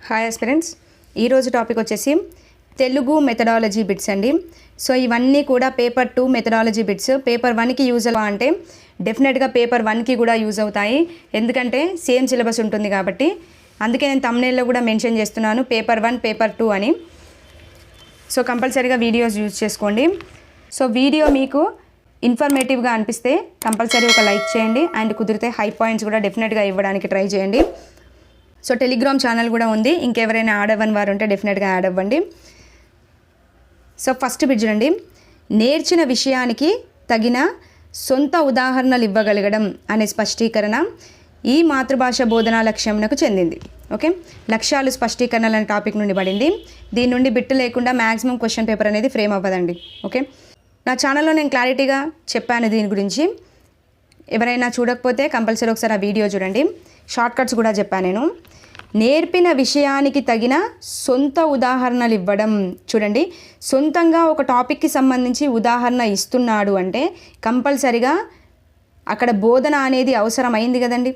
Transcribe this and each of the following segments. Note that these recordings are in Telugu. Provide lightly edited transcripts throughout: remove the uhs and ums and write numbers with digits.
హాయ్ ఆస్పిరెంట్స్, ఈరోజు టాపిక్ వచ్చేసి తెలుగు మెథడాలజీ బిట్స్ అండి. సో ఇవన్నీ కూడా పేపర్ 2 మెథడాలజీ బిట్స్. పేపర్ 1కి యూజ్ అంటే డెఫినెట్గా పేపర్ 1కి కూడా యూజ్ అవుతాయి, ఎందుకంటే సేమ్ సిలబస్ ఉంటుంది కాబట్టి. అందుకే నేను థంబ్నెయిల్లో కూడా మెన్షన్ చేస్తున్నాను పేపర్ 1 పేపర్ 2 అని. సో కంపల్సరీగా వీడియోస్ యూజ్ చేసుకోండి. సో వీడియో మీకు ఇన్ఫర్మేటివ్గా అనిపిస్తే కంపల్సరీ ఒక లైక్ చేయండి, అండ్ కుదిరితే హై పాయింట్స్ కూడా డెఫినెట్గా ఇవ్వడానికి ట్రై చేయండి. సో టెలిగ్రామ్ ఛానల్ కూడా ఉంది, ఇంకెవరైనా యాడ్ అవ్వని వారు ఉంటే డెఫినెట్గా యాడ్ అవ్వండి. సో ఫస్ట్ బిట్ చూడండి, నేర్చిన విషయానికి తగిన సొంత ఉదాహరణలు ఇవ్వగలగడం అనే స్పష్టీకరణ ఈ మాతృభాష బోధనా లక్ష్యంకు చెందింది. ఓకే, లక్ష్యాలు స్పష్టీకరణలు అనే టాపిక్ నుండి పడింది. దీని నుండి బిట్టు లేకుండా మ్యాక్సిమం క్వశ్చన్ పేపర్ అనేది ఫ్రేమ్ అవ్వదండి. ఓకే, నా ఛానల్లో నేను క్లారిటీగా చెప్పాను దీని గురించి. ఎవరైనా చూడకపోతే కంపల్సరీ ఒకసారి ఆ వీడియో చూడండి. షార్ట్ కట్స్ కూడా చెప్పాను నేను. నేర్పిన విషయానికి తగిన సొంత ఉదాహరణలు ఇవ్వడం. చూడండి, సొంతంగా ఒక టాపిక్కి సంబంధించి ఉదాహరణ ఇస్తున్నాడు అంటే కంపల్సరిగా అక్కడ బోధన అనేది అవసరమైంది కదండి.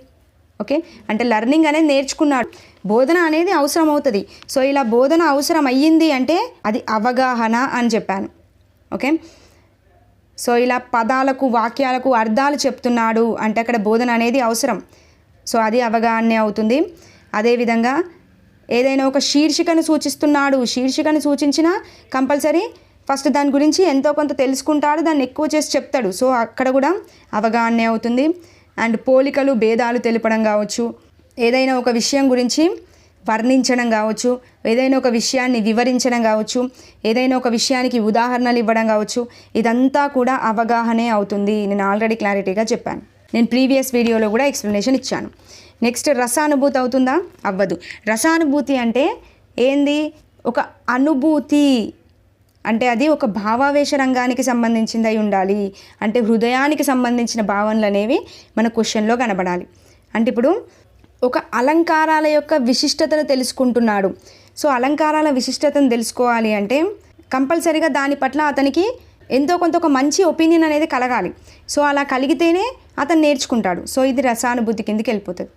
ఓకే, అంటే లెర్నింగ్ అనేది నేర్చుకున్నాడు, బోధన అనేది అవసరం అవుతుంది. సో ఇలా బోధన అవసరం అయ్యింది అంటే అది అవగాహన అని చెప్పాను. ఓకే, సో ఇలా పదాలకు వాక్యాలకు అర్థాలు చెప్తున్నాడు అంటే అక్కడ బోధన అనేది అవసరం. సో అది అవగాహనే అవుతుంది. అదేవిధంగా ఏదైనా ఒక శీర్షికను సూచిస్తున్నాడు, శీర్షికను సూచించిన కంపల్సరీ ఫస్ట్ దాని గురించి ఎంతో కొంత తెలుసుకుంటాడు, దాన్ని ఎక్కువ చేసి చెప్తాడు. సో అక్కడ కూడా అవగాహనే అవుతుంది. అండ్ పోలికలు భేదాలు తెలపడం కావచ్చు, ఏదైనా ఒక విషయం గురించి వర్ణించడం కావచ్చు, ఏదైనా ఒక విషయాన్ని వివరించడం కావచ్చు, ఏదైనా ఒక విషయానికి ఉదాహరణలు ఇవ్వడం కావచ్చు, ఇదంతా కూడా అవగాహనే అవుతుంది. నేను ఆల్రెడీ క్లారిటీగా చెప్పాను, నేను ప్రీవియస్ వీడియోలో కూడా ఎక్స్ప్లెనేషన్ ఇచ్చాను. నెక్స్ట్, రసానుభూతి అవుతుందా? అవ్వదు. రసానుభూతి అంటే ఏంది? ఒక అనుభూతి అంటే అది ఒక భావావేశ రంగానికి సంబంధించింది అయి ఉండాలి. అంటే హృదయానికి సంబంధించిన భావనలు అనేవి మన క్వశ్చన్లో కనబడాలి. అంటే ఇప్పుడు ఒక అలంకారాల యొక్క విశిష్టతను తెలుసుకుంటున్నాడు. సో అలంకారాల విశిష్టతను తెలుసుకోవాలి అంటే కంపల్సరీగా దాని పట్ల అతనికి ఎంతో కొంత ఒక మంచి ఒపీనియన్ అనేది కలగాలి. సో అలా కలిగితేనే అతను నేర్చుకుంటాడు. సో ఇది రసానుభూతి కిందకి వెళ్ళిపోతుంది.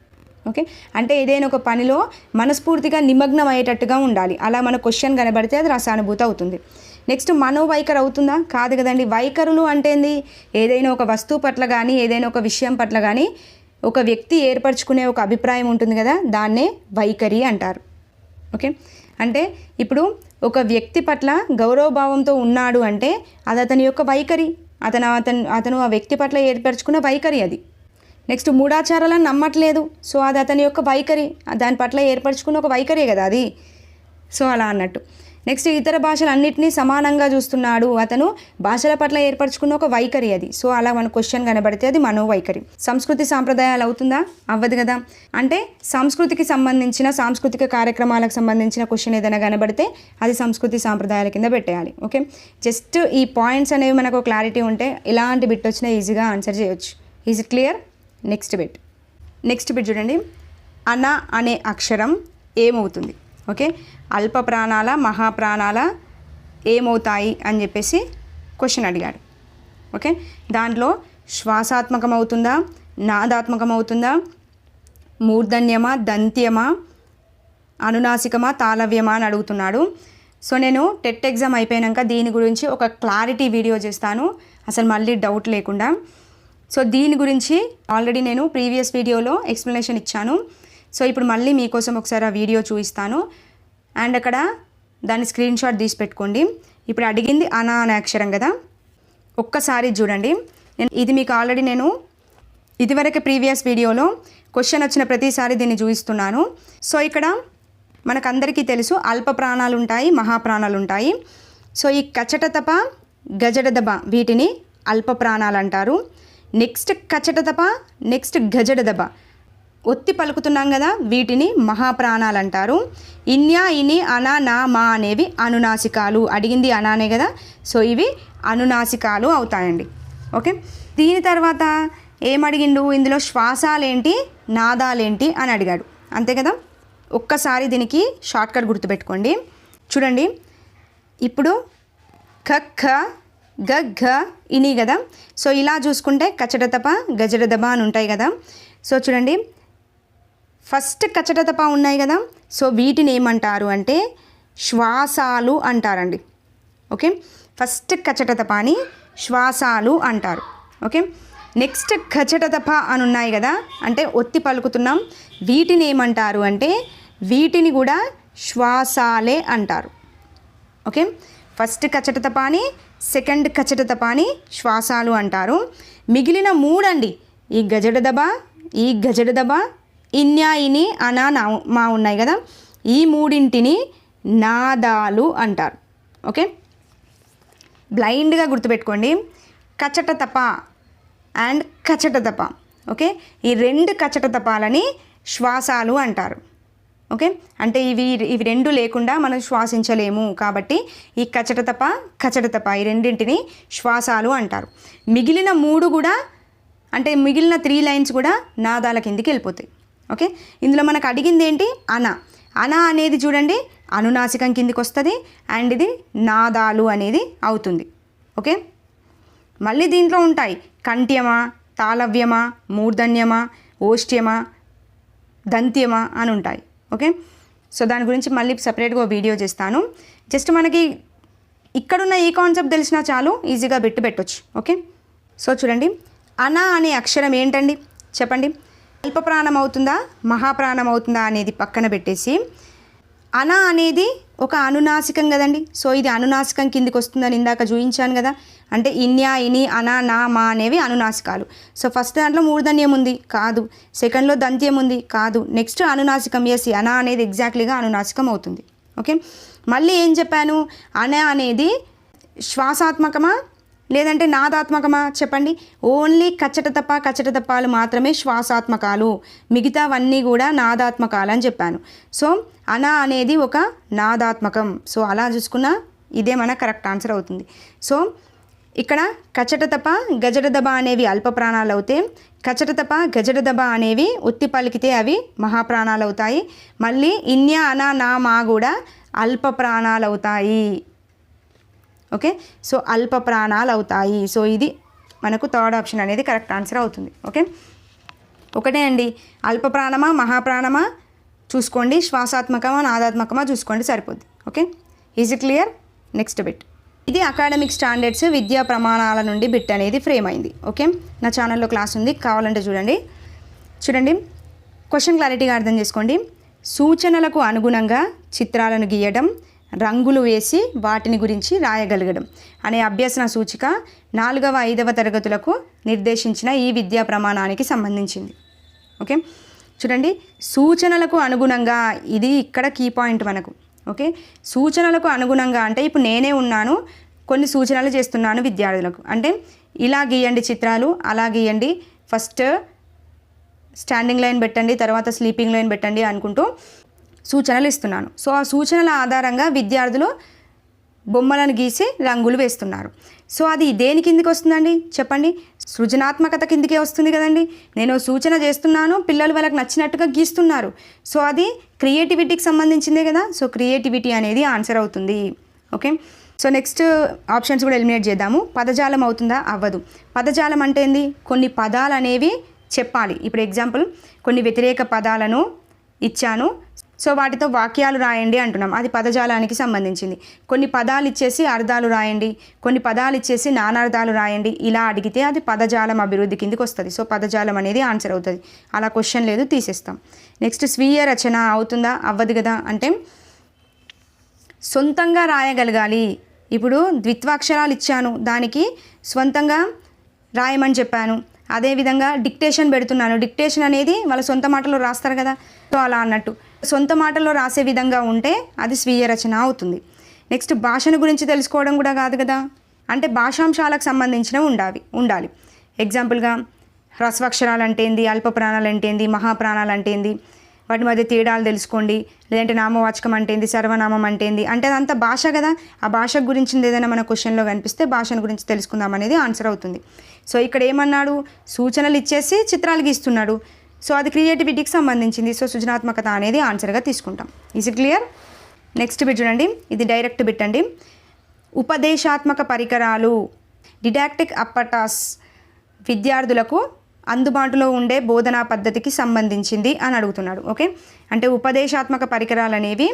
ఓకే, అంటే ఏదైనా ఒక పనిలో మనస్ఫూర్తిగా నిమగ్నం అయ్యేటట్టుగా ఉండాలి. అలా మన క్వశ్చన్ కనబడితే అది రసానుభూతి అవుతుంది. నెక్స్ట్, మనోవైఖరి అవుతుందా? కాదు కదండి. వైఖరులు అంటే ఏంది? ఏదైనా ఒక వస్తువు పట్ల కానీ ఏదైనా ఒక విషయం పట్ల కానీ ఒక వ్యక్తి ఏర్పరచుకునే ఒక అభిప్రాయం ఉంటుంది కదా, దాన్నే వైఖరి అంటారు. ఓకే, అంటే ఇప్పుడు ఒక వ్యక్తి పట్ల గౌరవభావంతో ఉన్నాడు అంటే అది అతని యొక్క వైఖరి, అతను ఆ వ్యక్తి పట్ల ఏర్పరచుకున్న వైఖరి అది. నెక్స్ట్, మూఢాచారాలను నమ్మట్లేదు. సో అది అతని యొక్క వైఖరి, దాని పట్ల ఏర్పరచుకున్న ఒక వైఖరే కదా అది. సో అలా అన్నట్టు. నెక్స్ట్, ఇతర భాషలన్నింటినీ సమానంగా చూస్తున్నాడు, అతను భాషల పట్ల ఏర్పరచుకున్న ఒక వైఖరి అది. సో అలా మన క్వశ్చన్ కనబడితే అది మనోవైఖరి. సంస్కృతి సాంప్రదాయాలు అవుతుందా? అవ్వదు కదా. అంటే సంస్కృతికి సంబంధించిన సాంస్కృతిక కార్యక్రమాలకు సంబంధించిన క్వశ్చన్ ఏదైనా కనబడితే అది సంస్కృతి సాంప్రదాయాల కింద పెట్టేయాలి. ఓకే, జస్ట్ ఈ పాయింట్స్ అనేవి మనకు క్లారిటీ ఉంటే ఎలాంటి బిట్ వచ్చినా ఈజీగా ఆన్సర్ చేయొచ్చు. Is it clear? Next bit చూడండి, అన అనే అక్షరం ఏమవుతుంది? ఓకే, అల్ప ప్రాణాల మహాప్రాణాల ఏమవుతాయి అని చెప్పేసి క్వశ్చన్ అడిగాడు. ఓకే, దాంట్లో శ్వాసాత్మకం అవుతుందా, నాదాత్మకం అవుతుందా, మూర్ధన్యమా, దంత్యమా, అనునాసికమా, తాళవ్యమా అని అడుగుతున్నాడు. సో నేను టెట్ ఎగ్జామ్ అయిపోయాక దీని గురించి ఒక క్లారిటీ వీడియో చేస్తాను, అసలు మళ్ళీ డౌట్ లేకుండా. సో దీని గురించి ఆల్రెడీ నేను ప్రీవియస్ వీడియోలో ఎక్స్ప్లెనేషన్ ఇచ్చాను. సో ఇప్పుడు మళ్ళీ మీకోసం ఒకసారి ఆ వీడియో చూపిస్తాను, అండ్ అక్కడ దాన్ని స్క్రీన్ షాట్ తీసి పెట్టుకోండి. ఇప్పుడు అడిగింది అన అనే అక్షరం కదా, ఒక్కసారి చూడండి. ఇది మీకు ఆల్రెడీ నేను ఇదివరకు ప్రీవియస్ వీడియోలో క్వశ్చన్ వచ్చిన ప్రతిసారి దీన్ని చూపిస్తున్నాను. సో ఇక్కడ మనకందరికీ తెలుసు అల్ప ప్రాణాలు ఉంటాయి, మహాప్రాణాలు ఉంటాయి. సో ఈ కచటతప గజడదబ వీటిని అల్ప ప్రాణాలు అంటారు. నెక్స్ట్ కచటతప, నెక్స్ట్ గజడదబ ఒత్తి పలుకుతున్నాం కదా, వీటిని మహాప్రాణాలు అంటారు. ఇన్యా, ఇని, అన, నా, మా అనేవి అనునాసికాలు. అడిగింది అనానే కదా, సో ఇవి అనునాసికాలు అవుతాయండి. ఓకే, దీని తర్వాత ఏమడిగిండు? ఇందులో శ్వాసాలేంటి, నాదాలేంటి అని అడిగాడు, అంతే కదా. ఒక్కసారి దీనికి షార్ట్కట్ గుర్తుపెట్టుకోండి. చూడండి, ఇప్పుడు ఖ గ ఇని కదా. సో ఇలా చూసుకుంటే కచడతప గజడదబ అని ఉంటాయి కదా. సో చూడండి, ఫస్ట్ కచటతప ఉన్నాయి కదా, సో వీటిని ఏమంటారు అంటే శ్వాసాలు అంటారండి. ఓకే, ఫస్ట్ కచటతపాని శ్వాసాలు అంటారు. ఓకే, నెక్స్ట్ కచటతప అని ఉన్నాయి కదా, అంటే ఒత్తి పలుకుతున్నాం, వీటిని ఏమంటారు అంటే వీటిని కూడా శ్వాసాలే అంటారు. ఓకే, ఫస్ట్ కచటతపాని, సెకండ్ కచటతపాని శ్వాసాలు అంటారు. మిగిలిన మూడండి, ఈ గజడదబ, ఈ గజడదబ, ఇన్యా, ఇని, అనా, నా, మా ఉన్నాయి కదా, ఈ మూడింటిని నాదాలు అంటారు. ఓకే, బ్లైండ్గా గుర్తుపెట్టుకోండి, కచటతప అండ్ కచటతప. ఓకే, ఈ రెండు కచటతపాలని శ్వాసాలు అంటారు. ఓకే, అంటే ఇవి రెండు లేకుండా మనం శ్వాసించలేము కాబట్టి ఈ కచటతప, కచటతప ఈ రెండింటిని శ్వాసాలు అంటారు. మిగిలిన మూడు కూడా, అంటే మిగిలిన 3 లైన్స్ కూడా నాదాల కిందికి వెళ్ళిపోతాయి. ఓకే, ఇందులో మనకు అడిగింది ఏంటి, అన. అన అనేది చూడండి అనునాసికం కిందికి వస్తుంది అండ్ ఇది నాదాలు అనేది అవుతుంది. ఓకే, మళ్ళీ దీంట్లో ఉంటాయి కంఠ్యమా, తాళవ్యమా, మూర్ధన్యమా, ఓష్ట్యమా, దంత్యమా అని ఉంటాయి. ఓకే, సో దాని గురించి మళ్ళీ సపరేట్గా వీడియో చేస్తాను. జస్ట్ మనకి ఇక్కడున్న ఈ కాన్సెప్ట్ తెలిసినా చాలు, ఈజీగా పెట్టొచ్చు. ఓకే, సో చూడండి, అన అనే అక్షరం ఏంటండి చెప్పండి, అల్పప్రాణం అవుతుందా మహాప్రాణం అవుతుందా అనేది పక్కన పెట్టేసి, అన అనేది ఒక అనునాసికం కదండి. సో ఇది అనునాసికం కిందికి వస్తుందని ఇందాక చూపించాను కదా, అంటే ఇన్యా, ఇని, అన, నా, మా అనేవి అనునాసికాలు. సో ఫస్ట్ దాంట్లో మూర్ధన్యం ఉంది కాదు, సెకండ్లో దంత్యం ఉంది కాదు, నెక్స్ట్ అనునాసికం. ఎస్, అన అనేది ఎగ్జాక్ట్లీగా అనునాసికం అవుతుంది. ఓకే, మళ్ళీ ఏం చెప్పాను, అన అనేది శ్వాసాత్మకమా లేదంటే నాదాత్మకమా చెప్పండి. ఓన్లీ కచటతప, కచటతపాలు మాత్రమే శ్వాసాత్మకాలు, మిగతావన్నీ కూడా నాదాత్మకాలు అని చెప్పాను. సో అన అనేది ఒక నాదాత్మకం. సో అలా చూసుకున్నా ఇదే మన కరెక్ట్ ఆన్సర్ అవుతుంది. సో ఇక్కడ కచటతప, గజడదబ అనేవి అల్ప ప్రాణాలు అవుతాయి, కచటతప, గజడదబ అనేవి ఒత్తి పలికితే అవి మహాప్రాణాలు అవుతాయి. మళ్ళీ ఇన్య, అన, నా, మా కూడా అల్ప ప్రాణాలు అవుతాయి. ఓకే, సో అల్ప ప్రాణాలు అవుతాయి. సో ఇది మనకు థర్డ్ ఆప్షన్ అనేది కరెక్ట్ ఆన్సర్ అవుతుంది. ఓకే, ఒకటే అండి, అల్ప ప్రాణమా మహాప్రాణమా చూసుకోండి, శ్వాసాత్మకమా నాదాత్మకమా చూసుకోండి, సరిపోద్ది. Okay, is it clear? Next bit, ఇది అకాడమిక్ స్టాండర్డ్స్ విద్యా ప్రమాణాల నుండి బిట్ అనేది ఫ్రేమ్ అయింది. ఓకే, నా ఛానల్లో క్లాస్ ఉంది, కావాలంటే చూడండి. క్వశ్చన్ క్లారిటీగా అర్థం చేసుకోండి. సూచనలకు అనుగుణంగా చిత్రాలను గీయడం, రంగులు వేసి వాటిని గురించి రాయగలగడం అనే అభ్యసన సూచిక 4వ, 5వ తరగతులకు నిర్దేశించిన ఈ విద్యా ప్రమాణానికి సంబంధించింది. ఓకే, చూడండి, సూచనలకు అనుగుణంగా, ఇది ఇక్కడ కీ పాయింట్ మనకు. ఓకే, సూచనలకు అనుగుణంగా అంటే ఇప్పుడు నేనే ఉన్నాను, కొన్ని సూచనలు చేస్తున్నాను విద్యార్థులకు, అంటే ఇలా గీయండి చిత్రాలు, అలా గీయండి, ఫస్ట్ స్టాండింగ్ లైన్ పెట్టండి, తర్వాత స్లీపింగ్ లైన్ పెట్టండి అనుకుంటూ సూచనలు ఇస్తున్నాను. సో ఆ సూచనల ఆధారంగా విద్యార్థులు బొమ్మలను గీసి రంగులు వేస్తున్నారు. సో అది దేని కిందికి వస్తుందండి చెప్పండి, సృజనాత్మకత కిందికే వస్తుంది కదండి. నేను సూచన చేస్తున్నాను, పిల్లలు వాళ్ళకి నచ్చినట్టుగా గీస్తున్నారు, సో అది క్రియేటివిటీకి సంబంధించిందే కదా. సో క్రియేటివిటీ అనేది ఆన్సర్ అవుతుంది. ఓకే, సో నెక్స్ట్ ఆప్షన్స్ కూడా ఎలిమినేట్ చేద్దాము. పదజాలం అవుతుందా? అవ్వదు. పదజాలం అంటే ఏంది, కొన్ని పదాలు అనేవి చెప్పాలి. ఇప్పుడు ఎగ్జాంపుల్, కొన్ని వ్యతిరేక పదాలను ఇచ్చాను, సో వాటితో వాక్యాలు రాయండి అంటున్నాం, అది పదజాలానికి సంబంధించింది. కొన్ని పదాలు ఇచ్చేసి అర్థాలు రాయండి, కొన్ని పదాలు ఇచ్చేసి నానార్థాలు రాయండి, ఇలా అడిగితే అది పదజాలం అభివృద్ధి కిందికి వస్తుంది. సో పదజాలం అనేది ఆన్సర్ అవుతుంది. అలా క్వశ్చన్ లేదు, తీసేస్తాం. నెక్స్ట్ స్వీయ రచన అవుతుందా? అవ్వదు కదా. అంటే సొంతంగా రాయగలగాలి. ఇప్పుడు ద్విత్వాక్షరాలు ఇచ్చాను, దానికి స్వంతంగా రాయమని చెప్పాను. అదేవిధంగా డిక్టేషన్ పెడుతున్నాను, డిక్టేషన్ అనేది వాళ్ళ సొంత మాటలో రాస్తారు కదా, సో అలా అన్నట్టు సొంత మాటల్లో రాసే విధంగా ఉంటే అది స్వీయ రచన అవుతుంది. నెక్స్ట్ భాషను గురించి తెలుసుకోవడం కూడా కాదు కదా, అంటే భాషాంశాలకు సంబంధించినవి ఉండాలి. ఎగ్జాంపుల్గా హ్రస్వాక్షరాలు అంటే ఏంది, అల్ప ప్రాణాలు అంటే ఏంది, మహాప్రాణాలు అంటే ఏంది, వాటి మధ్య తేడాలు తెలుసుకోండి. లేదంటే నామవాచకం అంటే ఏంది, సర్వనామం అంటే ఏంది, అంటే అదంతా భాష కదా. ఆ భాష గురించి ఏదైనా మన క్వశ్చన్లో కనిపిస్తే భాషను గురించి తెలుసుకుందాం అనేది ఆన్సర్ అవుతుంది. సో ఇక్కడ ఏమన్నాడు, సూచనలు ఇచ్చేసి చిత్రాలు గీస్తున్నాడు, సో అది క్రియేటివిటీకి సంబంధించింది. సో సృజనాత్మకత అనేది ఆన్సర్గా తీసుకుంటాం. Is it clear? Next bit చూడండి, ఇది డైరెక్ట్ బిట్ అండి. ఉపదేశాత్మక పరికరాలు, డిడాక్టిక్ అప్పటాస్ విద్యార్థులకు అందుబాటులో ఉండే బోధనా పద్ధతికి సంబంధించింది అని అడుగుతున్నాడు. ఓకే, అంటే ఉపదేశాత్మక పరికరాలు అనేవి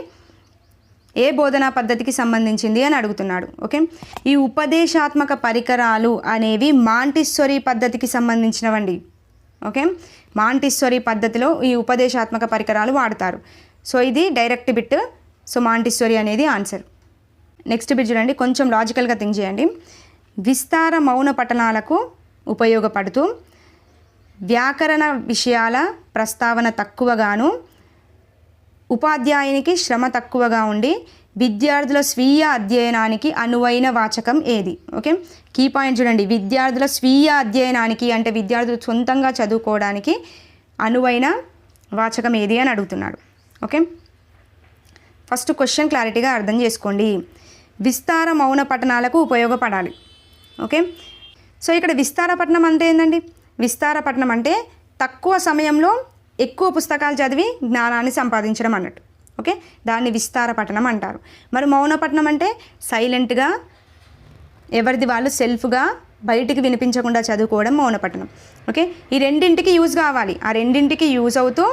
ఏ బోధనా పద్ధతికి సంబంధించింది అని అడుగుతున్నాడు. ఓకే, ఈ ఉపదేశాత్మక పరికరాలు అనేవి మాంటిస్సోరీ పద్ధతికి సంబంధించినవండి. ఓకే, మాంటిస్సోరీ పద్ధతిలో ఈ ఉపదేశాత్మక పరికరాలు వాడతారు. సో ఇది డైరెక్ట్ బిట్. సో మాంటిస్సోరీ అనేది ఆన్సర్. నెక్స్ట్ బిట్ చూడండి, కొంచెం లాజికల్గా థింక్ చేయండి. విస్తార మౌన పఠనాలకు ఉపయోగపడుతూ వ్యాకరణ విషయాల ప్రస్తావన తక్కువగాను ఉపాధ్యాయునికి శ్రమ తక్కువగా ఉండి విద్యార్థుల స్వీయ అధ్యయనానికి అనువైన వాచకం ఏది? ఓకే, కీ పాయింట్ చూడండి. విద్యార్థుల స్వీయ అధ్యయనానికి అంటే విద్యార్థులు సొంతంగా చదువుకోవడానికి అనువైన వాచకం ఏది అని అడుగుతున్నాడు. ఓకే, ఫస్ట్ క్వశ్చన్ క్లారిటీగా అర్థం చేసుకోండి. విస్తార మౌన పఠనాలకు ఉపయోగపడాలి. ఓకే, సో ఇక్కడ విస్తార పఠనం అంటే ఏంటండి? విస్తార పఠనం అంటే తక్కువ సమయంలో ఎక్కువ పుస్తకాలు చదివి జ్ఞానాన్ని సంపాదించడం అన్నట్టు. ఓకే, దాన్ని విస్తార పఠనం అంటారు. మరి మౌన పఠనం అంటే సైలెంట్గా ఎవరిది వాళ్ళు సెల్ఫ్గా బయటికి వినిపించకుండా చదువుకోవడం మౌన పఠనం. ఓకే, ఈ రెండింటికి యూజ్ కావాలి. ఆ రెండింటికి యూజ్ అవుతూ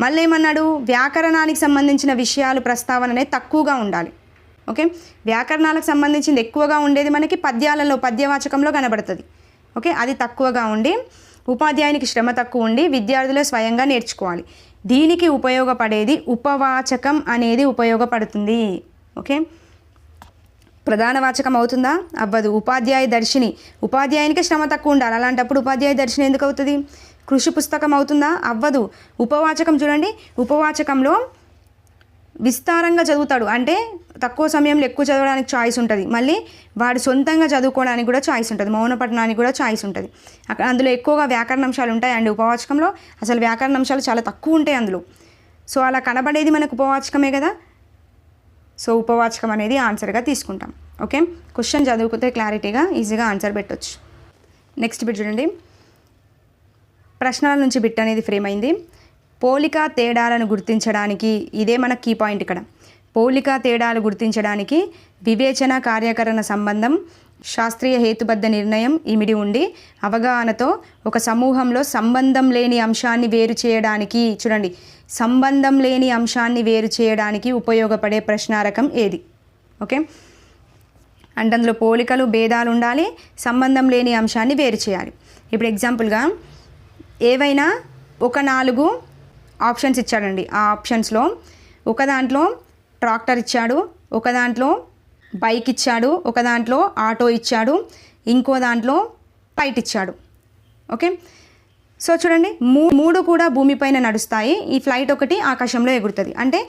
మళ్ళీ ఏమన్నాడు? వ్యాకరణానికి సంబంధించిన విషయాలు ప్రస్తావన అనేది తక్కువగా ఉండాలి. ఓకే, వ్యాకరణాలకు సంబంధించింది ఎక్కువగా ఉండేది మనకి పద్యాలలో పద్యవాచకంలో కనబడుతుంది. ఓకే, అది తక్కువగా ఉండి ఉపాధ్యాయునికి శ్రమ తక్కువ ఉండి విద్యార్థులు స్వయంగా నేర్చుకోవాలి. దీనికి ఉపయోగపడేది ఉపవాచకం అనేది ఉపయోగపడుతుంది. ఓకే, ప్రధాన వాచకం అవుతుందా? అవ్వదు. ఉపాధ్యాయ దర్శిని, ఉపాధ్యాయునికి శ్రమ తక్కువ ఉండాలి. అలాంటప్పుడు ఉపాధ్యాయ దర్శిని ఎందుకు అవుతుంది? కృషి పుస్తకం అవుతుందా? అవ్వదు. ఉపవాచకం చూడండి, ఉపవాచకంలో విస్తారంగా చదువుతాడు అంటే తక్కువ సమయంలో ఎక్కువ చదవడానికి ఛాయిస్ ఉంటుంది. మళ్ళీ వాడు సొంతంగా చదువుకోవడానికి కూడా ఛాయిస్ ఉంటుంది. మౌన పఠనానికి కూడా ఛాయిస్ ఉంటుంది. అక్కడ అందులో ఎక్కువగా వ్యాకరణాంశాలు ఉంటాయండి. ఉపవాచకంలో అసలు వ్యాకరణాంశాలు చాలా తక్కువ ఉంటాయి అందులో. సో అలా కనబడేది మనకు ఉపవాచకమే కదా. సో ఉపవాచకం అనేది ఆన్సర్గా తీసుకుంటాం. ఓకే, క్వశ్చన్ చదువుకుంటే క్లారిటీగా ఈజీగా ఆన్సర్ పెట్టవచ్చు. నెక్స్ట్ బిట్ చూడండి, ప్రశ్నల నుంచి బిట్ అనేది ఫ్రేమ్ అయింది. పోలిక తేడాలను గుర్తించడానికి, ఇదే మన కీ పాయింట్ ఇక్కడ. పోలిక తేడాలు గుర్తించడానికి వివేచన కార్యకరణ సంబంధం శాస్త్రీయ హేతుబద్ధ నిర్ణయం ఇమిడి ఉండి అవగాహనతో ఒక సమూహంలో సంబంధం లేని అంశాన్ని వేరు చేయడానికి, చూడండి, సంబంధం లేని అంశాన్ని వేరు చేయడానికి ఉపయోగపడే ప్రశ్నారకం ఏది? ఓకే, అంటే అందులో పోలికలు భేదాలు ఉండాలి, సంబంధం లేని అంశాన్ని వేరు చేయాలి. ఇప్పుడు ఎగ్జాంపుల్గా ఏవైనా ఒక 4 ఆప్షన్స్ ఇచ్చాడండి. ఆ ఆప్షన్స్లో ఒక దాంట్లో ట్రాక్టర్ ఇచ్చాడు, ఒక దాంట్లో బైక్ ఇచ్చాడు, ఒక దాంట్లో ఆటో ఇచ్చాడు, ఇంకో దాంట్లో ఫ్లైట్ ఇచ్చాడు. ఓకే, సో చూడండి, మూడు కూడా భూమిపైన నడుస్తాయి. ఈ ఫ్లైట్ ఒకటి ఆకాశంలో ఎగురుతుంది. అంటే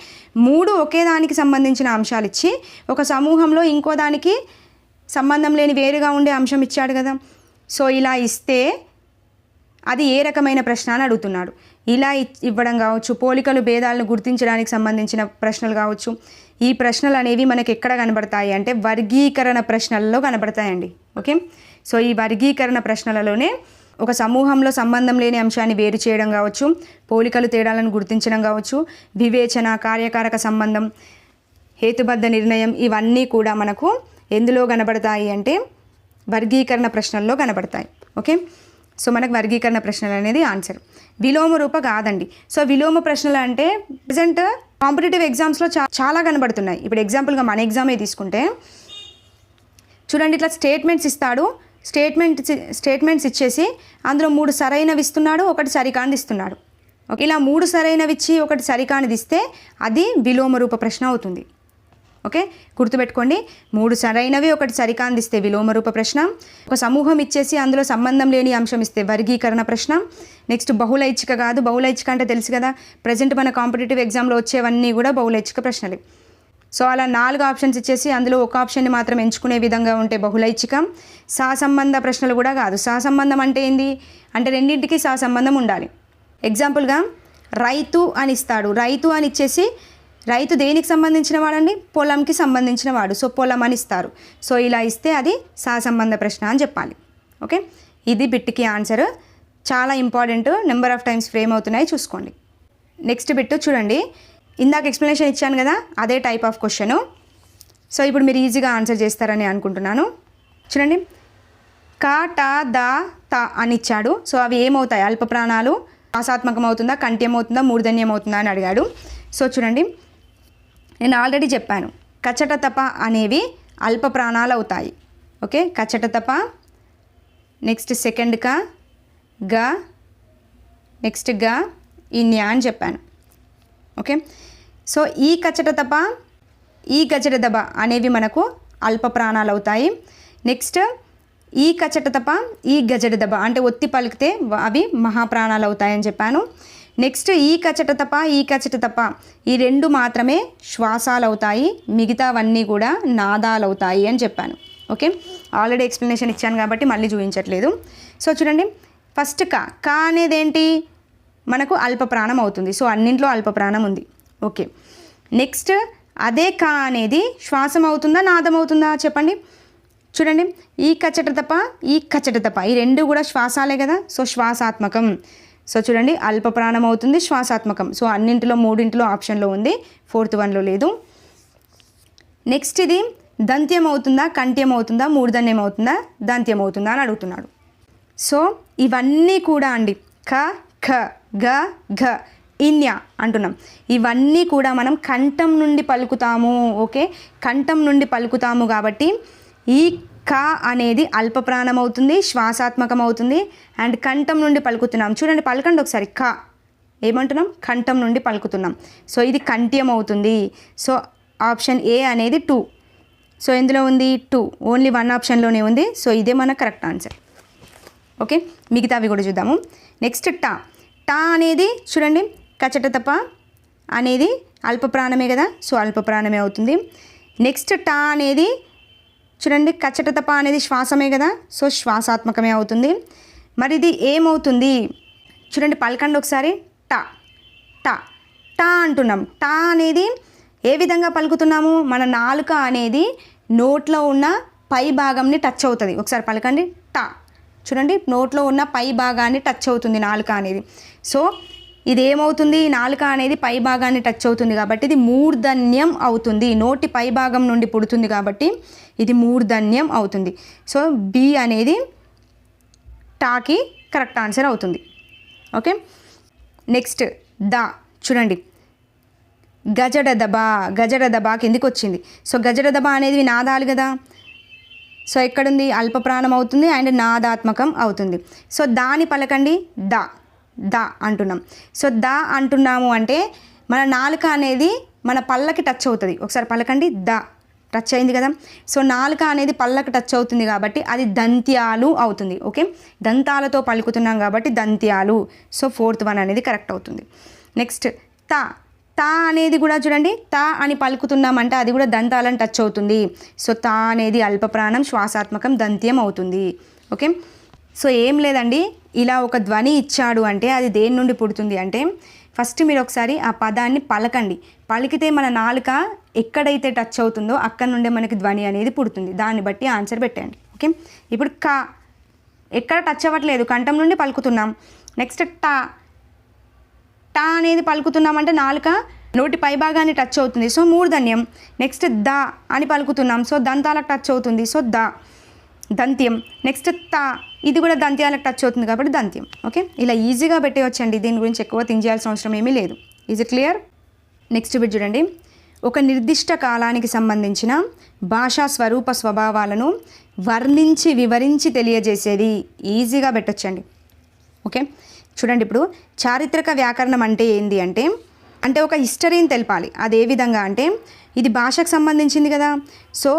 3 ఒకే దానికి సంబంధించిన అంశాలు ఇచ్చి ఒక సమూహంలో ఇంకో దానికి సంబంధం లేని వేరుగా ఉండే అంశం ఇచ్చాడు కదా. సో ఇలా ఇస్తే అది ఏ రకమైన ప్రశ్న అని అడుగుతున్నాడు. ఇలా ఇవ్వడం కావచ్చు, పోలికలు భేదాలను గుర్తించడానికి సంబంధించిన ప్రశ్నలు కావచ్చు. ఈ ప్రశ్నలు అనేవి మనకి ఎక్కడ కనబడతాయి అంటే వర్గీకరణ ప్రశ్నలలో కనబడతాయండి. ఓకే, సో ఈ వర్గీకరణ ప్రశ్నలలోనే ఒక సమూహంలో సంబంధం లేని అంశాన్ని వేరు చేయడం కావచ్చు, పోలికలు తేడాలను గుర్తించడం కావచ్చు, వివేచన కార్యకారక సంబంధం హేతుబద్ధ నిర్ణయం, ఇవన్నీ కూడా మనకు ఎందులో కనబడతాయి అంటే వర్గీకరణ ప్రశ్నల్లో కనబడతాయి. ఓకే, సో మనకు వర్గీకరణ ప్రశ్నలు అనేది ఆన్సర్. విలోమ రూప కాదండి. సో విలోమ ప్రశ్నలు అంటే ప్రజెంట్ కాంపిటేటివ్ ఎగ్జామ్స్లో చాలా కనబడుతున్నాయి. ఇప్పుడు ఎగ్జాంపుల్గా మన ఎగ్జామే తీసుకుంటే చూడండి, ఇట్లా స్టేట్మెంట్స్ ఇస్తాడు. స్టేట్మెంట్స్ ఇచ్చేసి అందులో 3 సరైనవి ఇస్తున్నాడు, 1 సరికానిది ఇస్తున్నాడు. ఓకే, ఇలా 3 సరైనవి ఇచ్చి 1 సరికానిది ఇస్తే అది విలోమ రూప ప్రశ్న అవుతుంది. ఓకే, గుర్తుపెట్టుకోండి, 3 సరైనవి 1 సరికానిది ఇస్తే విలోమ రూప ప్రశ్న, ఒక సమూహం ఇచ్చేసి అందులో సంబంధం లేని అంశం ఇస్తే వర్గీకరణ ప్రశ్న. నెక్స్ట్ బహుళైచ్ఛిక కాదు. బహుళైచ్ఛిక అంటే తెలుసు కదా, ప్రజెంట్ మన కాంపిటేటివ్ ఎగ్జామ్లో వచ్చేవన్నీ కూడా బహుళైచ్ఛిక ప్రశ్నలే. సో అలా 4 ఆప్షన్స్ ఇచ్చేసి అందులో ఒక ఆప్షన్ని మాత్రం ఎంచుకునే విధంగా ఉంటే బహుళైచ్ఛిక. సహసంబంధ ప్రశ్నలు కూడా కాదు. సహసంబంధం అంటే ఏంది అంటే రెండింటికి సహసంబంధం ఉండాలి. ఎగ్జాంపుల్గా రైతు అని ఇస్తాడు. రైతు అని ఇచ్చేసి రైతు దేనికి సంబంధించిన వాడండి? పొలంకి సంబంధించిన వాడు. సో పొలం అని ఇస్తారు. సో ఇలా ఇస్తే అది సహసంబంధ ప్రశ్న అని చెప్పాలి. ఓకే, ఇది బిట్కి ఆన్సర్. చాలా important, number of times frame అవుతున్నాయి, చూసుకోండి. నెక్స్ట్ బిట్ చూడండి, ఇందాక ఎక్స్ప్లెనేషన్ ఇచ్చాను కదా, అదే టైప్ ఆఫ్ క్వశ్చను. సో ఇప్పుడు మీరు ఈజీగా ఆన్సర్ చేస్తారని అనుకుంటున్నాను. చూడండి, క ట ద త అని ఇచ్చాడు. సో అవి ఏమవుతాయి? అల్ప ప్రాణాలు. శ్వాసాత్మకం అవుతుందా, కంఠ్యం అవుతుందా, మూర్ధన్యం అవుతుందా అని అడిగాడు. సో చూడండి, నేను ఆల్రెడీ చెప్పాను, కచట తప అనేవి అల్ప ప్రాణాలు అవుతాయి. ఓకే, కచట తప, నెక్స్ట్ సెకండ్ క, గ, నెక్స్ట్ గ, ఇన్యా అని చెప్పాను. ఓకే, సో ఈ కచట తప, ఈ గజడ దబ అనేవి మనకు అల్ప ప్రాణాలు అవుతాయి. నెక్స్ట్ ఈ కచట తప, ఈ గజడ దబ అంటే ఒత్తి పలికితే అవి మహాప్రాణాలు అవుతాయని చెప్పాను. నెక్స్ట్ ఈ కచట తప, ఈ కచట తప ఈ రెండు మాత్రమే శ్వాసాలు అవుతాయి, మిగతావన్నీ కూడా నాదాలు అవుతాయి అని చెప్పాను. ఓకే, ఆల్రెడీ ఎక్స్ప్లెనేషన్ ఇచ్చాను కాబట్టి మళ్ళీ చూపించట్లేదు. సో చూడండి, ఫస్ట్ క, క అనేది ఏంటి? మనకు అల్ప ప్రాణం అవుతుంది. సో అన్నింట్లో అల్ప ప్రాణం ఉంది. ఓకే, నెక్స్ట్ అదే క అనేది శ్వాసం అవుతుందా, నాదం అవుతుందా చెప్పండి. చూడండి, ఈ కచట తప, ఈ కచట తప ఈ రెండు కూడా శ్వాసాలే కదా. సో శ్వాసాత్మకం. సో చూడండి, అల్ప ప్రాణం అవుతుంది, శ్వాసాత్మకం. సో అన్నింటిలో మూడింటిలో ఆప్షన్లో ఉంది, ఫోర్త్ వన్లో లేదు. నెక్స్ట్ ఇది దంత్యం అవుతుందా, కంఠ్యం అవుతుందా, మూర్ధన్యం అవుతుందా, దంత్యం అవుతుందా అని అడుగుతున్నాడు. సో ఇవన్నీ కూడా అండి క, ఖ, గ, ఘ, ఇన్య అంటున్నాం. ఇవన్నీ కూడా మనం కంఠం నుండి పలుకుతాము. ఓకే, కంఠం నుండి పలుకుతాము కాబట్టి ఈ క అనేది అల్ప ప్రాణం అవుతుంది, శ్వాసాత్మకం అవుతుంది, అండ్ కంఠం నుండి పలుకుతున్నాం. చూడండి, పలకండి ఒకసారి. క ఏమంటున్నాం? కంఠం నుండి పలుకుతున్నాం. సో ఇది కంఠ్యం అవుతుంది. సో ఆప్షన్ ఏ అనేది 2. సో ఎందులో ఉంది? 2. ఓన్లీ 1 ఆప్షన్లోనే ఉంది. సో ఇదే మన కరెక్ట్ ఆన్సర్. ఓకే, మిగతావి కూడా చూద్దాము. నెక్స్ట్ ట, ట అనేది చూడండి, కచట తప అనేది అల్ప ప్రాణమే కదా. సో అల్ప ప్రాణమే అవుతుంది. నెక్స్ట్ ట అనేది చూడండి, కచట తప అనేది శ్వాసమే కదా. సో శ్వాసాత్మకమే అవుతుంది. మరి ఇది ఏమవుతుంది? చూడండి, పలకండి ఒకసారి. ట, ట, ట అంటున్నాం. ట అనేది ఏ విధంగా పలుకుతున్నాము? మన నాలుక అనేది నోట్లో ఉన్న పై భాగంని టచ్ అవుతుంది. ఒకసారి పలకండి. ట, చూడండి, నోట్లో ఉన్న పై భాగాన్ని టచ్ అవుతుంది నాలుక అనేది. సో ఇది ఏమవుతుంది? నాలుక అనేది పై భాగాన్ని టచ్ అవుతుంది కాబట్టి ఇది మూర్ధన్యం అవుతుంది. నోటి పై భాగం నుండి పుడుతుంది కాబట్టి ఇది మూర్ధన్యం అవుతుంది. సో బి అనేది టాకి కరెక్ట్ ఆన్సర్ అవుతుంది. ఓకే, నెక్స్ట్ ద, చూడండి, గజడ దబ, గజడ దబ కిందికి వచ్చింది. సో గజడ దబ అనేది నాదాలు కదా. సో ఎక్కడుంది? అల్ప ప్రాణం అవుతుంది అండ్ నాదాత్మకం అవుతుంది. సో దాని పలకండి. ద, ద అంటున్నాం. సో ద అంటున్నాము అంటే మన నాలుక అనేది మన పళ్ళకి టచ్ అవుతుంది. ఒకసారి పలకండి. ద, టచ్ అయింది కదా. సో నాలుక అనేది పళ్ళకి టచ్ అవుతుంది కాబట్టి అది దంత్యాలు అవుతుంది. ఓకే, దంతాలతో పలుకుతున్నాం కాబట్టి దంత్యాలు. సో ఫోర్త్ వన్ అనేది కరెక్ట్ అవుతుంది. నెక్స్ట్ త, త అనేది కూడా చూడండి, త అని పలుకుతున్నామంటే అది కూడా దంతాలను టచ్ అవుతుంది. సో త అనేది అల్ప ప్రాణం, శ్వాసాత్మకం, దంత్యం అవుతుంది. ఓకే, సో ఏం లేదండి, ఇలా ఒక ధ్వని ఇచ్చాడు అంటే అది దేని నుండి పుడుతుంది అంటే ఫస్ట్ మీరు ఒకసారి ఆ పదాన్ని పలకండి. పలికితే మన నాలుక ఎక్కడైతే టచ్ అవుతుందో అక్కడ నుండే మనకి ధ్వని అనేది పుడుతుంది. దాన్ని బట్టి ఆన్సర్ పెట్టండి. ఓకే, ఇప్పుడు క ఎక్కడ టచ్ అవ్వట్లేదు, కంఠం నుండి పలుకుతున్నాం. నెక్స్ట్ ట, ట అనేది పలుకుతున్నామంటే నాలుక నోటి పై భాగాన్ని టచ్ అవుతుంది. సో మూర్ధన్యం. నెక్స్ట్ ద అని పలుకుతున్నాం. సో దంతాలకు టచ్ అవుతుంది. సో ద, దంత్యం. నెక్స్ట్ త, ఇది కూడా దంత్యాలకు టచ్ అవుతుంది కాబట్టి దంత్యం. ఓకే, ఇలా ఈజీగా పెట్టేయచ్చండి. దీని గురించి ఎక్కువ థింక్ చేయాల్సిన అవసరం ఏమీ లేదు. Is it clear? Next bit చూడండి, ఒక నిర్దిష్ట కాలానికి సంబంధించిన భాషా స్వరూప స్వభావాలను వర్ణించి వివరించి తెలియజేసేది. ఈజీగా పెట్టొచ్చండి. ఓకే, చూడండి, ఇప్పుడు చారిత్రక వ్యాకరణం అంటే ఏంది అంటే ఒక హిస్టరీని తెలపాలి. అది ఏ విధంగా అంటే ఇది భాషకు సంబంధించింది కదా. సో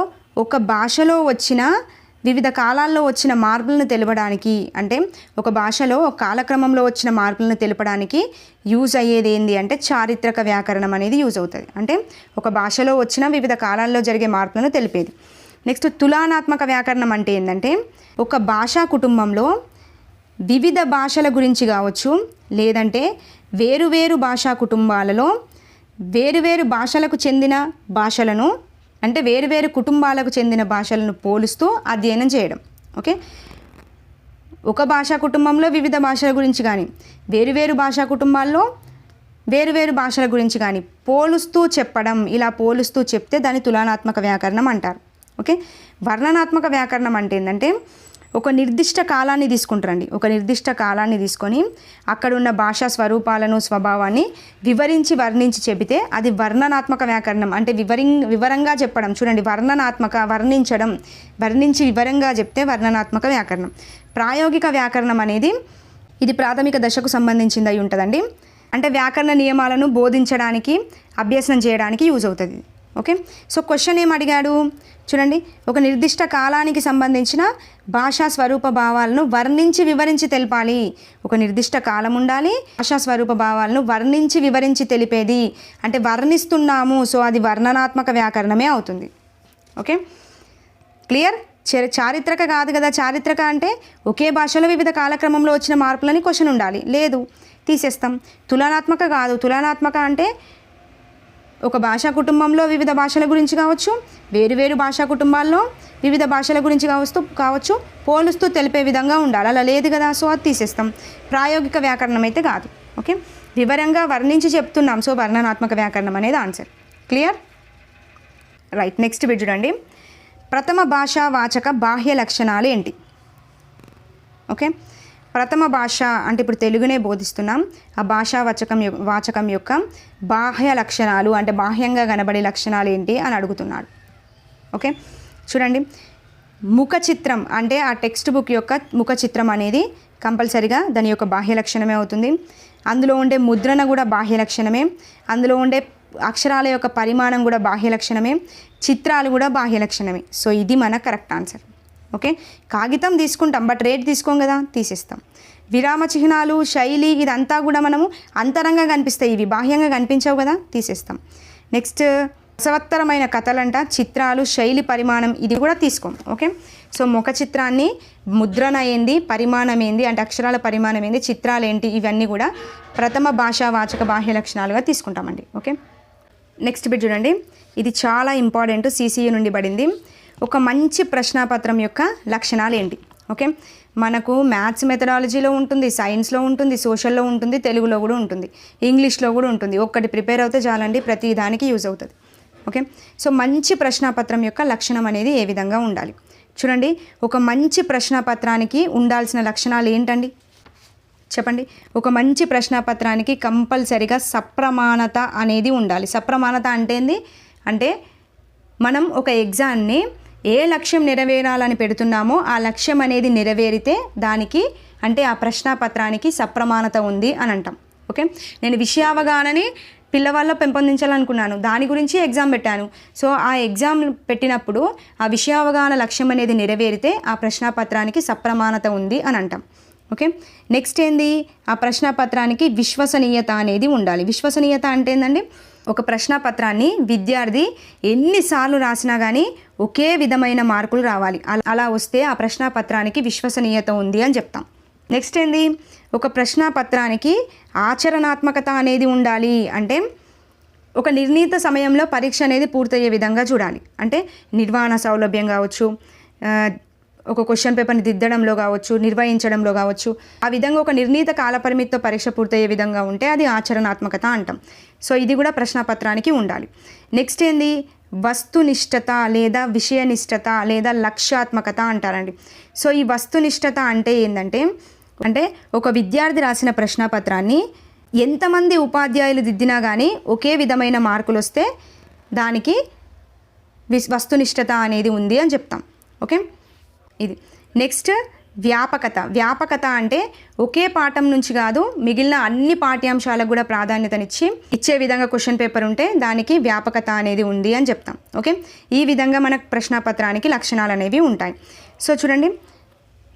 ఒక భాషలో వచ్చిన వివిధ కాలాల్లో వచ్చిన మార్పులను తెలపడానికి, అంటే ఒక భాషలో ఒక కాలక్రమంలో వచ్చిన మార్పులను తెలపడానికి యూజ్ అయ్యేది ఏంది అంటే చారిత్రక వ్యాకరణం అనేది యూజ్ అవుతుంది. అంటే ఒక భాషలో వచ్చిన వివిధ కాలాల్లో జరిగే మార్పులను తెలిపేది. నెక్స్ట్ తులనాత్మక వ్యాకరణం అంటే ఏంటంటే ఒక భాషా కుటుంబంలో వివిధ భాషల గురించి కావచ్చు, లేదంటే వేరువేరు భాషా కుటుంబాలలో వేరువేరు భాషలకు చెందిన భాషలను, అంటే వేరువేరు కుటుంబాలకు చెందిన భాషలను పోలుస్తూ అధ్యయనం చేయడం. ఓకే, ఒక భాషా కుటుంబంలో వివిధ భాషల గురించి కానీ, వేరువేరు భాషా కుటుంబాల్లో వేరువేరు భాషల గురించి కానీ పోలుస్తూ చెప్పడం. ఇలా పోలుస్తూ చెప్తే దాన్ని తులనాత్మక వ్యాకరణం అంటారు. ఓకే, వర్ణనాత్మక వ్యాకరణం అంటే ఏంటంటే ఒక నిర్దిష్ట కాలాన్ని తీసుకుంటారండి. ఒక నిర్దిష్ట కాలాన్ని తీసుకొని అక్కడ ఉన్న భాషా స్వరూపాలను స్వభావాన్ని వివరించి వర్ణించి చెబితే అది వర్ణనాత్మక వ్యాకరణం. అంటే వివరంగా చెప్పడం. చూడండి, వర్ణించడం, వర్ణించి వివరంగా చెప్తే వర్ణనాత్మక వ్యాకరణం. ప్రాయోగిక వ్యాకరణం అనేది ఇది ప్రాథమిక దశకు సంబంధించింది అయి ఉంటుందండి. అంటే వ్యాకరణ నియమాలను బోధించడానికి, అభ్యసనం చేయడానికి యూజ్ అవుతుంది. ఓకే, సో క్వశ్చన్ ఏం అడిగాడు చూడండి, ఒక నిర్దిష్ట కాలానికి సంబంధించిన భాషా స్వరూప భావాలను వర్ణించి వివరించి తెలపాలి. ఒక నిర్దిష్ట కాలం ఉండాలి, భాషా స్వరూప భావాలను వర్ణించి వివరించి తెలిపేది. అంటే వర్ణిస్తున్నాము, సో అది వర్ణనాత్మక వ్యాకరణమే అవుతుంది. Okay, clear. చారిత్రక కాదు కదా. చారిత్రక అంటే ఒకే భాషలో వివిధ కాలక్రమంలో వచ్చిన మార్పులని క్వశ్చన్ ఉండాలి. లేదు, తీసేస్తాం. తులనాత్మక కాదు. తులనాత్మక అంటే ఒక భాషా కుటుంబంలో వివిధ భాషల గురించి కావచ్చు, వేరు భాషా కుటుంబాల్లో వివిధ భాషల గురించి కావచ్చు, పోలుస్తూ తెలిపే విధంగా ఉండాలి. అలా లేదు కదా, సో అది తీసేస్తాం. ప్రాయోగిక వ్యాకరణం అయితే కాదు. ఓకే, వివరంగా వర్ణించి చెప్తున్నాం, సో వర్ణనాత్మక వ్యాకరణం అనేది answer. Clear, right. Next bit చూడండి, ప్రథమ భాషా వాచక బాహ్య లక్షణాలు ఏంటి? ఓకే, ప్రథమ భాష అంటే ఇప్పుడు తెలుగునే బోధిస్తున్నాం. ఆ భాషా వాచకం యొక్క బాహ్య లక్షణాలు అంటే బాహ్యంగా కనబడే లక్షణాలు ఏంటి అని అడుగుతున్నాడు. ఓకే, చూడండి, ముఖ చిత్రం అంటే ఆ టెక్స్ట్ బుక్ యొక్క ముఖ చిత్రం అనేది కంపల్సరిగా దాని యొక్క బాహ్య లక్షణమే అవుతుంది. అందులో ఉండే ముద్రణ కూడా బాహ్య లక్షణమే. అందులో ఉండే అక్షరాల యొక్క పరిమాణం కూడా బాహ్య లక్షణమే. చిత్రాలు కూడా బాహ్య లక్షణమే. సో ఇది మన కరెక్ట్ ఆన్సర్. ఓకే, కాగితం తీసుకుంటాం బట్ రేట్ తీసుకోం కదా, తీసేస్తాం. విరామ చిహ్నాలు, శైలి ఇదంతా కూడా మనము అంతరంగా కనిపిస్తాయి, ఇవి బాహ్యంగా కనిపించవు కదా, తీసేస్తాం. నెక్స్ట్ రసవత్తరమైన కథలంట, చిత్రాలు, శైలి, పరిమాణం ఇది కూడా తీసుకోం. ఓకే, సో ముఖ చిత్రాన్ని ముద్రణ ఏంది, పరిమాణం ఏంది అంటే అక్షరాల పరిమాణం ఏంది, చిత్రాలు ఏంటి, ఇవన్నీ కూడా ప్రథమ భాషా వాచక బాహ్య లక్షణాలుగా తీసుకుంటామండి. ఓకే, నెక్స్ట్ బిట్ చూడండి, ఇది చాలా ఇంపార్టెంట్, సిసియు నుండి పడింది. ఒక మంచి ప్రశ్నాపత్రం యొక్క లక్షణాలు ఏంటి? ఓకే, మనకు మ్యాథ్స్ మెథడాలజీలో ఉంటుంది, సైన్స్లో ఉంటుంది, సోషల్లో ఉంటుంది, తెలుగులో కూడా ఉంటుంది, ఇంగ్లీష్లో కూడా ఉంటుంది. ఒక్కటి ప్రిపేర్ అవుతే చాలండి, ప్రతి దానికి యూజ్ అవుతుంది. ఓకే, సో మంచి ప్రశ్నాపత్రం యొక్క లక్షణం అనేది ఏ విధంగా ఉండాలి చూడండి. ఒక మంచి ప్రశ్నాపత్రానికి ఉండాల్సిన లక్షణాలు ఏంటండి చెప్పండి. ఒక మంచి ప్రశ్నాపత్రానికి కంపల్సరిగా సప్రమాణత అనేది ఉండాలి. సప్రమాణత అంటే ఏంది అంటే మనం ఒక ఎగ్జామ్ని ఏ లక్ష్యం నెరవేరాలని పెడుతున్నామో ఆ లక్ష్యం అనేది నెరవేరితే దానికి అంటే ఆ ప్రశ్నాపత్రానికి సప్రమాణత ఉంది అని అంటాం. ఓకే, నేను విషయావగాహనని పిల్లవాళ్ళలో పెంపొందించాలనుకున్నాను, దాని గురించి ఎగ్జామ్ పెట్టాను. సో ఆ ఎగ్జామ్ పెట్టినప్పుడు ఆ విషయావగాహన లక్ష్యం అనేది నెరవేరితే ఆ ప్రశ్నాపత్రానికి సప్రమాణత ఉంది అని అంటాం. ఓకే, నెక్స్ట్ ఏంది, ఆ ప్రశ్నాపత్రానికి విశ్వసనీయత అనేది ఉండాలి. విశ్వసనీయత అంటే ఏంటండి, ఒక ప్రశ్నాపత్రాన్ని విద్యార్థి ఎన్నిసార్లు రాసినా కానీ ఒకే విధమైన మార్కులు రావాలి. అలా వస్తే ఆ ప్రశ్నాపత్రానికి విశ్వసనీయత ఉంది అని చెప్తాం. నెక్స్ట్ ఏంది, ఒక ప్రశ్నాపత్రానికి ఆచరణాత్మకత అనేది ఉండాలి. అంటే ఒక నిర్ణీత సమయంలో పరీక్ష అనేది పూర్తయ్యే విధంగా చూడాలి. అంటే నిర్వహణ సౌలభ్యం కావచ్చు, ఒక క్వశ్చన్ పేపర్ని దిద్దడంలో కావచ్చు, నిర్వహించడంలో కావచ్చు, ఆ విధంగా ఒక నిర్ణీత కాలపరిమితితో పరీక్ష పూర్తయ్యే విధంగా ఉంటే అది ఆచరణాత్మకత అంటాం. సో ఇది కూడా ప్రశ్నాపత్రానికి ఉండాలి. నెక్స్ట్ ఏంది, వస్తునిష్టత లేదా విషయనిష్టత లేదా లక్ష్యాత్మకత అంటారండి. సో ఈ వస్తునిష్టత అంటే ఏంటంటే అంటే ఒక విద్యార్థి రాసిన ప్రశ్నాపత్రాన్ని ఎంతమంది ఉపాధ్యాయులు దిద్దినా కానీ ఒకే విధమైన మార్కులు వస్తే దానికి వస్తునిష్టత అనేది ఉంది అని చెప్తాం. ఓకే, ఇది. నెక్స్ట్ వ్యాపకత అంటే ఒకే పాఠం నుంచి కాదు మిగిలిన అన్ని పాఠ్యాంశాలకు కూడా ప్రాధాన్యతనిచ్చి ఇచ్చే విధంగా క్వశ్చన్ పేపర్ ఉంటే దానికి వ్యాపకత అనేది ఉంది అని చెప్తాం. ఓకే, ఈ విధంగా మనకు ప్రశ్నాపత్రానికి లక్షణాలు అనేవి ఉంటాయి. సో చూడండి,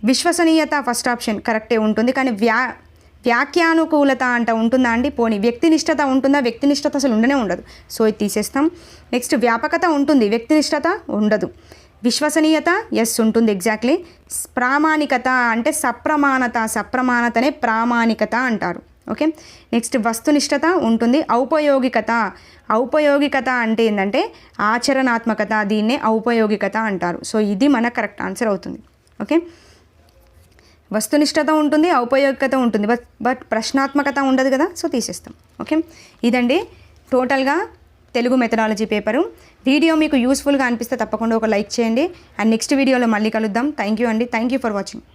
విశ్వసనీయత ఫస్ట్ ఆప్షన్ కరెక్టే ఉంటుంది, కానీ వ్యాఖ్యానుకూలత అంట ఉంటుందా అండి? పోనీ వ్యక్తినిష్టత ఉంటుందా? వ్యక్తినిష్టత అసలు ఉండనే ఉండదు. సో ఇది తీసేస్తాం. నెక్స్ట్ వ్యాపకత ఉంటుంది, వ్యక్తినిష్టత ఉండదు. విశ్వసనీయత ఎస్ ఉంటుంది, ఎగ్జాక్ట్లీ. ప్రామాణికత అంటే సప్రమాణతనే ప్రామాణికత అంటారు. ఓకే, నెక్స్ట్ వస్తునిష్టత ఉంటుంది. ఔపయోగికత అంటే ఏంటంటే ఆచరణాత్మకత, దీన్నే ఔపయోగికత అంటారు. సో ఇది మన కరెక్ట్ ఆన్సర్ అవుతుంది. ఓకే, వస్తునిష్టత ఉంటుంది, ఔపయోగికత ఉంటుంది, బట్ ప్రశ్నాత్మకత ఉండదు కదా, సో తీసేస్తాం. ఓకే, ఇదండి టోటల్గా తెలుగు మెథడాలజీ పేపరు. వీడియో మీకు యూస్ఫుల్గా అనిపిస్తే తప్పకుండా ఒక లైక్ చేయండి. అండ్ నెక్స్ట్ వీడియోలో మళ్ళీ కలుద్దాం. థ్యాంక్ యూ అండి. Thank you for watching.